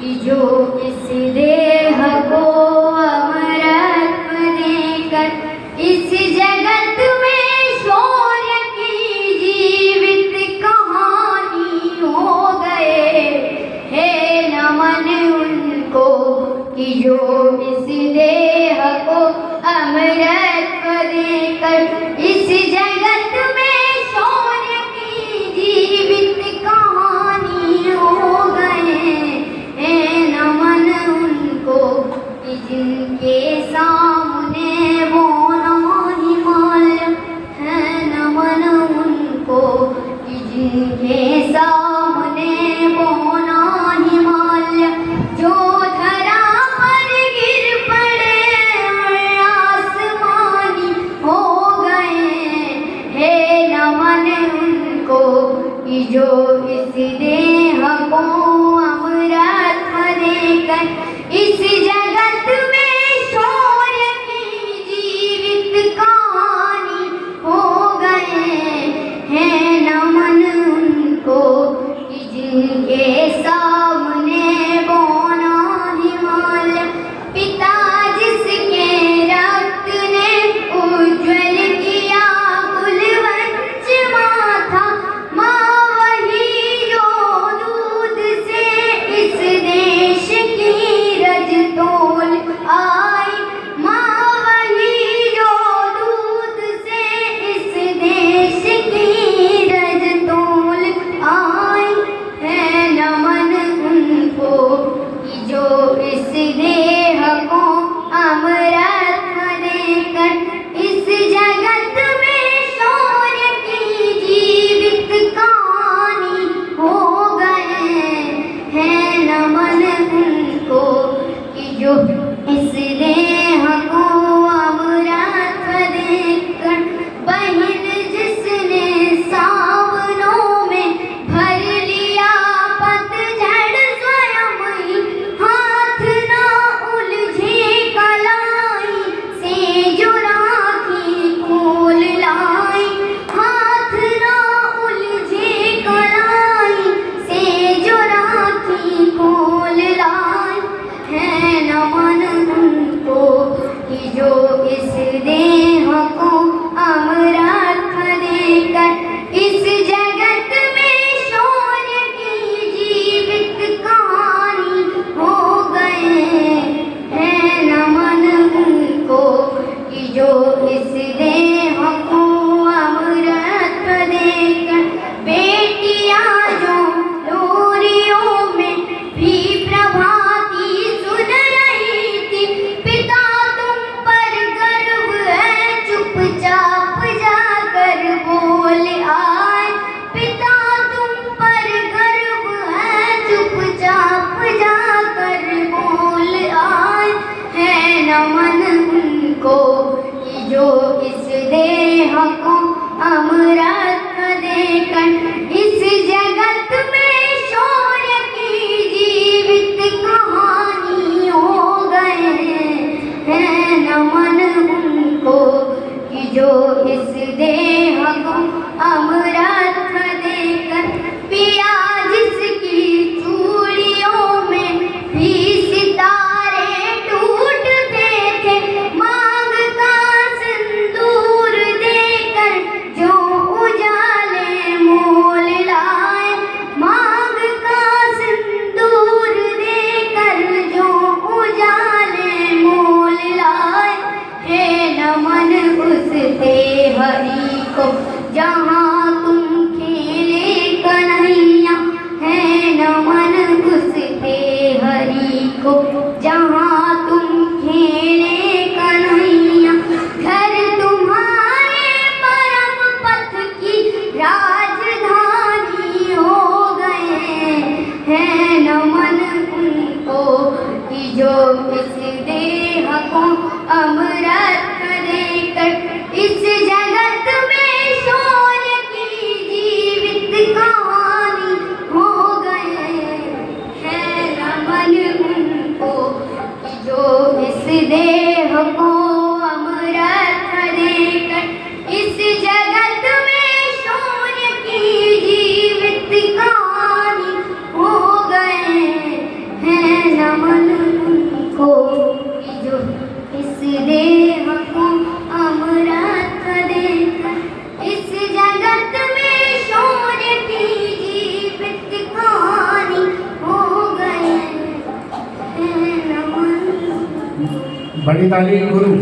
कि जो इस देह को अमरत्व देकर इस जगत में शौर्य की जीवित कहानी हो गए। है नमन उनको कि जो इस देह को अमरत्व देकर इस जगत में शौर्य की जीवित कहानी हो गए। है नमन उनको कि जिनके सामने वो हिमालय। है नमन उनको कि जिनके सामने वो हिमालय। जो धरा पर गिर पड़े आसमानी हो गए। है नमन उनको कि जो इस देह को अमरत्व देकर इस जगत में शौर्य की जीवित कहानी हो गए। है नमन उनको कि जिनके सामने बोना हिमालय। पिता जिसके रक्त ने उज्ज्वल किया कुलवंश माथा। माँ वही जो दूध से इस देश की रज तोल आई। माँ वही जो दूध से इस देश की रज तोल आई। है नमन उनको कि जो इस देह को अमरत्व देकर इस जगत में शौर्य की जीवित कहानी हो गए। है नमन उनको कि जो इस देह को अमरत्व देकर बहन जिसने सावनों में भर लिया पतझड़ स्वयं ही। हाथ ना उलझे कलाई से जो राखी खोल लाई। हाथ ना उलझे कलाई से जो राखी खोल लाई। है नमन उनको कि जो इस देह को अमरत्व देकर इस जगत में शौर्य की जीवित कहानी हो गए। है नमन उनको कि जो इस देह को अमरत्व देकर बेटियां जो लोरियों में भी प्रभाती सुन रही थी। पिता तुम पर गर्व है चुपचाप जाकर बोल आए। पिता तुम पर गर्व है चुपचाप जाकर बोल आए। है नमन उनको कि जो इस देह को अमरत्व देकर इस जगत में शौर्य की जीवित कहानी हो गए। है नमन उनको कि जो इस देह को अमरत्व देकर पिया जिसकी चूड़ियों में भी सितारे टूटते थे। मांग का सिंदूर देकर जो उजाले मोल लाए। मांग का सिंदूर देकर जो उजाले मोल लाए। है नमन उस हरि को जहाँ तुम खेले कन्हैया। है नमन उस हरि को जहाँ तुम खेले कन्हैया। घर तुम्हारे परम पथ की राजधानी हो गए। है नमन उनको कि जो इस देह को अमरत्व देकर इस जगत में शौर्य की जीवित कहानी हो गए। है नमन उनको कि जो इस देह को अमरत्व देकर इस जगत में शौर्य की जीवित कहानी हो गए। हैं उनको कि जो इस देह को अमृत देकर इस जगत में शोर की जीवित कहानी हो गए हैं नमन। बड़ी ताली गुरु।